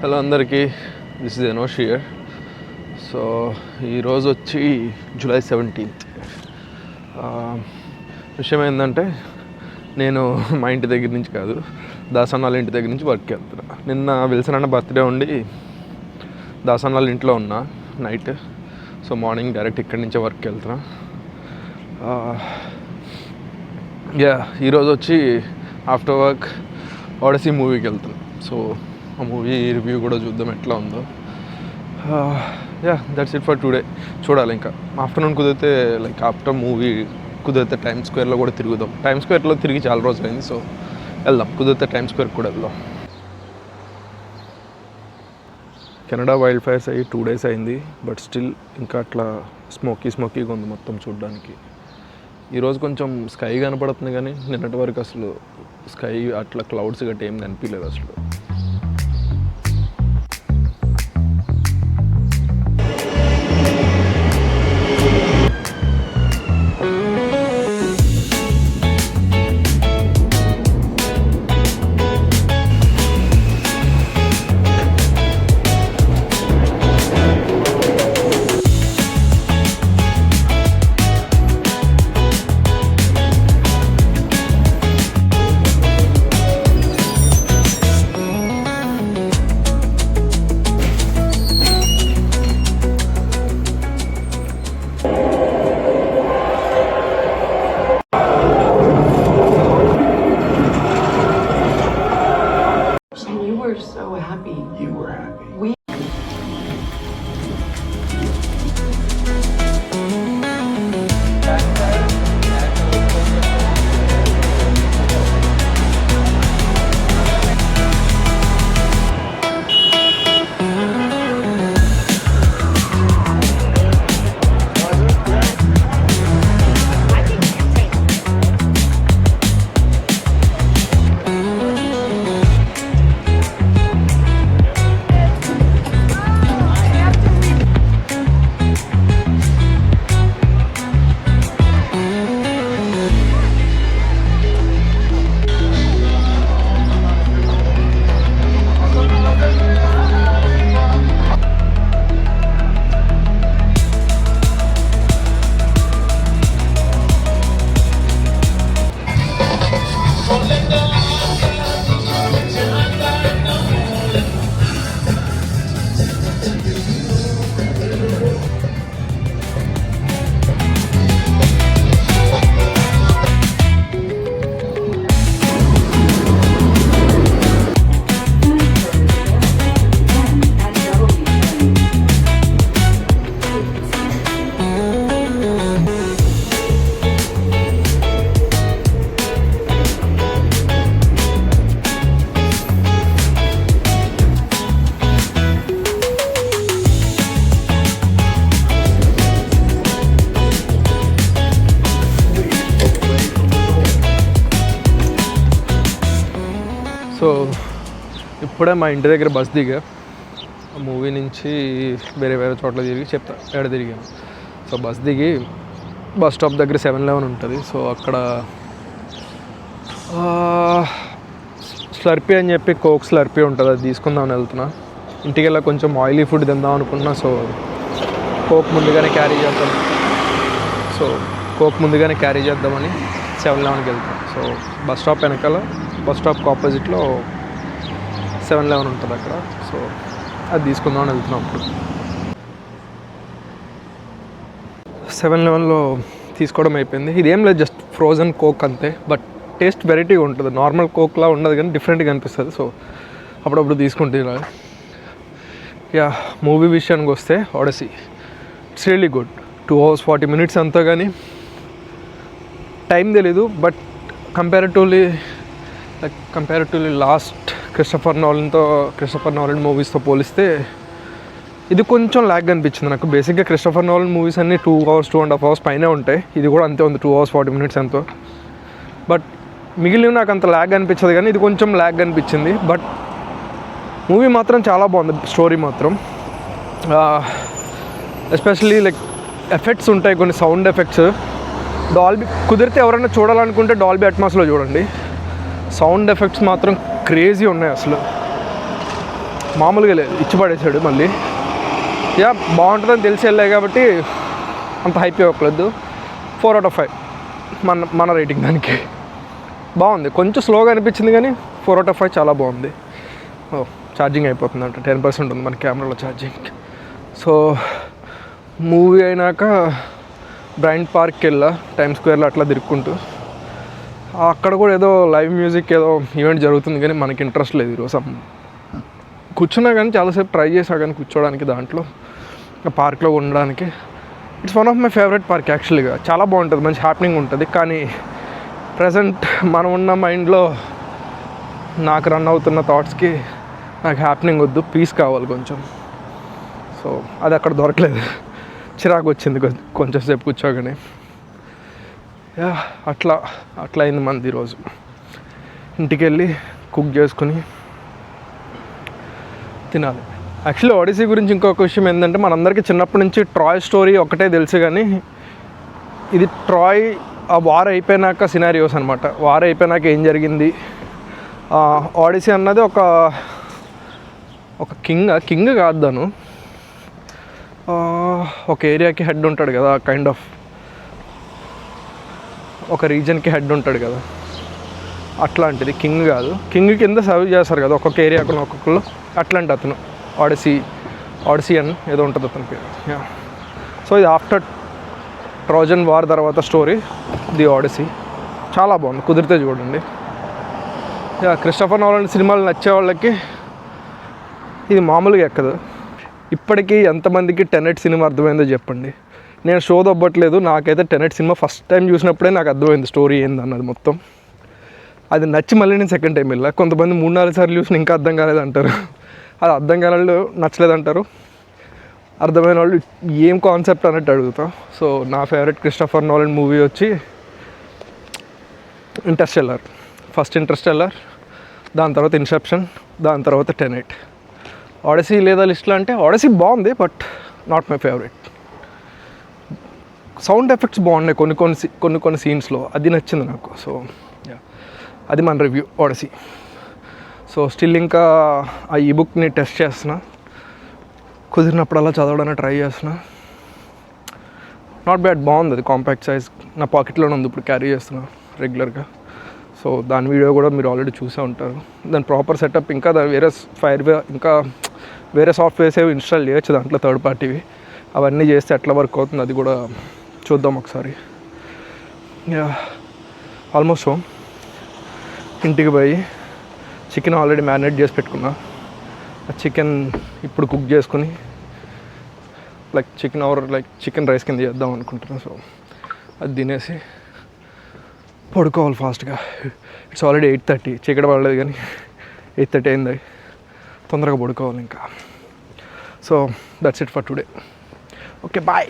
Hello అందరికీ, this is Enosh here. So ఈరోజు వచ్చి July 17th. విషయం ఏంటంటే నేను మా ఇంటి దగ్గర నుంచి కాదు, దాసన్ వాళ్ళ ఇంటి దగ్గర నుంచి వర్క్కి వెళ్తున్నా. నిన్న విల్సన్ అన్న బర్త్డే ఉండి దాసన్ వాళ్ళ ఇంట్లో ఉన్నా నైట్. సో మార్నింగ్ డైరెక్ట్ ఇక్కడి నుంచే వర్క్కి వెళ్తున్నా. ఈరోజు వచ్చి ఆఫ్టర్ వర్క్ ఓడసీ మూవీకి వెళ్తున్నా. సో ఆ మూవీ రివ్యూ కూడా చూద్దాం ఎట్లా ఉందో. That's it for today. చూడాలి ఇంకా ఆఫ్టర్నూన్ కుదిరితే, లైక్ ఆఫ్టర్ మూవీ కుదిరితే టైమ్ స్క్వేర్లో కూడా తిరుగుదాం. టైమ్ స్క్వేర్లో తిరిగి చాలా రోజులు అయింది. సో వెళ్దాం, కుదిరితే టైమ్ స్క్వేర్ కూడా వెళ్దాం. కెనడా వైల్డ్ ఫైర్స్ అయ్యి 2 days అయింది, బట్ స్టిల్ ఇంకా అట్లా స్మోకీగా ఉంది మొత్తం చూడడానికి. ఈరోజు కొంచెం స్కై కనపడుతుంది, కానీ నిన్నటి వరకు అసలు స్కై అట్లా క్లౌడ్స్ గట్రా ఏం కనిపించలేదు అసలు. సో ఇప్పుడే మా ఇంటి దగ్గర బస్ దిగా, మూవీ నుంచి వేరే చోట్ల తిరిగి ఎక్కడ తిరిగాను. సో బస్ దిగి బస్ స్టాప్ దగ్గర 7-Eleven ఉంటుంది. సో అక్కడ స్లర్పీ అని చెప్పి కోక్ స్లర్పీ ఉంటుంది, అది తీసుకుందామని వెళ్తున్నా. ఇంటికి వెళ్ళా కొంచెం ఆయిలీ ఫుడ్ తిందాం అనుకున్నా. సో కోక్ ముందుగానే క్యారీ చేద్దామని 7-Elevenకి వెళ్తాను. సో బస్ స్టాప్ వెనకాల, బస్ స్టాప్కి ఆపోజిట్లో 7-Eleven ఉంటుంది అక్కడ. సో అది తీసుకుందామని వెళ్తున్నాం. అప్పుడు 7-Elevenలో తీసుకోవడం అయిపోయింది. ఇదేం లేదు, జస్ట్ ఫ్రోజన్ కోక్ అంతే. బట్ టేస్ట్ వెరైటీగా ఉంటుంది, నార్మల్ కోక్లా ఉండదు కానీ డిఫరెంట్గా అనిపిస్తుంది. సో అప్పుడప్పుడు తీసుకుంటే మూవీ విషయానికి వస్తే Odyssey it's really good. 2 hours 40 minutes అంతా, కానీ టైం తెలీదు. But comparatively last Christopher Nolan మూవీస్తో పోలిస్తే ఇది కొంచెం ల్యాగ్ అనిపించింది నాకు. బేసిక్గా క్రిస్టఫర్ నోలన్ మూవీస్ అన్నీ 2 hours 2.5 hours పైనే ఉంటాయి. ఇది కూడా అంతే ఉంది, 2 hours 40 minutes ఎంతో. బట్ మిగిలినవి నాకు అంత ల్యాగ్ అనిపించదు, కానీ ఇది కొంచెం ల్యాగ్ అనిపించింది. బట్ మూవీ మాత్రం చాలా బాగుంది, స్టోరీ మాత్రం. ఎస్పెషల్లీ లైక్ ఎఫెక్ట్స్ ఉంటాయి, కొన్ని సౌండ్ ఎఫెక్ట్స్. డాల్బీ కుదిరితే ఎవరైనా చూడాలనుకుంటే డాల్బీ అట్మాస్లో చూడండి. సౌండ్ ఎఫెక్ట్స్ మాత్రం క్రేజీ ఉన్నాయి అసలు. మామూలుగా లేదు, ఇచ్చి పడేసాడు మళ్ళీ. యా బాగుంటుందని తెలిసి వెళ్ళాయి కాబట్టి అంత హైప్ ఇవ్వట్లేదు. 4 out of 5 మన రేటింగ్ దానికి. బాగుంది, కొంచెం స్లోగా అనిపించింది కానీ 4 out of 5 చాలా బాగుంది. ఛార్జింగ్ అయిపోతుంది అంట, 10% ఉంది మన కెమెరాలో ఛార్జింగ్. సో మూవీ అయినాక బ్రైంట్ పార్క్కి వెళ్ళా, టైమ్ స్క్వేర్లో అట్లా తిరుక్కుంటూ. అక్కడ కూడా ఏదో లైవ్ మ్యూజిక్ ఏదో ఈవెంట్ జరుగుతుంది కానీ మనకి ఇంట్రెస్ట్ లేదు ఈరోజు. కూర్చున్నా కానీ చాలాసేపు ట్రై చేసా కానీ కూర్చోడానికి దాంట్లో పార్క్లో ఉండడానికి. It's one of my favourite park యాక్చువల్గా. చాలా బాగుంటుంది, మంచి హ్యాపెనింగ్ ఉంటుంది. కానీ ప్రజెంట్ మనం ఉన్న మైండ్లో నాకు రన్ అవుతున్న థాట్స్కి నాకు హ్యాపెనింగ్ వద్దు, పీస్ కావాలి కొంచెం. సో అది అక్కడ దొరకలేదు, చిరాకు వచ్చింది కొంచెం సేపు కూర్చోగానే. యా అట్లా అయింది మనది ఈరోజు. ఇంటికి వెళ్ళి కుక్ చేసుకుని తినాలి. యాక్చువల్లీ ఒడిసీ గురించి ఇంకొక విషయం ఏంటంటే, మనందరికీ చిన్నప్పటి నుంచి ట్రాయ్ స్టోరీ ఒకటే తెలుసు కానీ ఇది ట్రాయ్ ఆ వార్ అయిపోయినాక సినారియోస్ అనమాట. వార్ అయిపోయినాక ఏం జరిగింది. ఒడిసీ అన్నది ఒక కింగ్ కాదు దాను, ఒక ఏరియాకి హెడ్ ఉంటాడు కదా, కైండ్ ఆఫ్ ఒక రీజన్కి హెడ్ ఉంటాడు కదా, అట్లాంటిది. కింగ్ కాదు, కింగ్ కింద సర్వ్ చేస్తారు కదా ఒక్కొక్క ఏరియాకు ఒక్కొక్కరు, అట్లాంటి అతను. ఆడిసీ అని ఏదో ఉంటుంది అతని పేరు. సో ఇది ఆఫ్టర్ ట్రోజన్ వార్ తర్వాత స్టోరీ ది ఆడిసీ. చాలా బాగుంది, కుదిరితే చూడండి. క్రిస్టోఫర్ నోలన్ సినిమాలు నచ్చే వాళ్ళకి ఇది మామూలుగా ఎక్కదు. ఇప్పటికీ ఎంతమందికి టెనెట్ సినిమా అర్థమైందో చెప్పండి. నేను షో దొబ్బట్లేదు, నాకైతే టెనెట్ సినిమా ఫస్ట్ టైం చూసినప్పుడే నాకు అర్థమైంది స్టోరీ ఏందన్నది మొత్తం. అది నచ్చి మళ్ళీ నేను సెకండ్ టైం వెళ్ళా. కొంతమంది 3-4 సార్లు చూసిన ఇంకా అర్థం కాలేదంటారు. అది అర్థం కాని వాళ్ళు నచ్చలేదంటారు, అర్థమైన వాళ్ళు ఏం కాన్సెప్ట్ అన్నట్టు అడుగుతాం. సో నా ఫేవరెట్ క్రిస్టోఫర్ నోలన్ మూవీ వచ్చి ఇంటర్స్టెల్లార్. ఫస్ట్ ఇంటర్స్టెల్లార్, దాని తర్వాత ఇన్సెప్షన్, దాని తర్వాత టెనెట్. ఆడిసీ లేదా లిస్ట్లో అంటే ఆడిసీ బాగుంది but not my favourite. Sound effects బాగున్నాయి కొన్ని సీన్స్లో, అది నచ్చింది నాకు. సో అది మన రివ్యూ ఆడిసీ. సో స్టిల్ ఇంకా ఆ ఈ బుక్ని టెస్ట్ చేస్తున్నా, కుదిరినప్పుడల్లా చదవడానికి ట్రై చేస్తున్నా. నాట్ బ్యాడ్, బాగుంది. అది కాంపాక్ట్ సైజ్, నా పాకెట్లోనే ఉంది, ఇప్పుడు క్యారీ చేస్తున్నా రెగ్యులర్గా. సో దాని వీడియో కూడా మీరు ఆల్రెడీ చూసే ఉంటారు. దాని ప్రాపర్ సెటప్ ఇంకా ఇంకా వేరే సాఫ్ట్వేర్స్ ఏవి ఇన్స్టాల్ చేయొచ్చు దాంట్లో, థర్డ్ పార్టీవి. అవన్నీ చేస్తే ఎట్లా వర్క్ అవుతుంది అది కూడా చూద్దాం ఒకసారి. Almost home. ఇంటికి పోయి చికెన్ ఆల్రెడీ మ్యారినేట్ చేసి పెట్టుకున్నా. ఆ చికెన్ ఇప్పుడు కుక్ చేసుకుని చికెన్ రైస్ కింద చేద్దాం అనుకుంటున్నాను. సో అది తినేసి పడుకోవాలి ఫాస్ట్గా. ఇట్స్ ఆల్రెడీ 8:30, చీకటి పడలేదు కానీ 8:30 అయింది. తొందరగా పడుకోవాలి ఇంకా. So that's it for today. Okay, bye.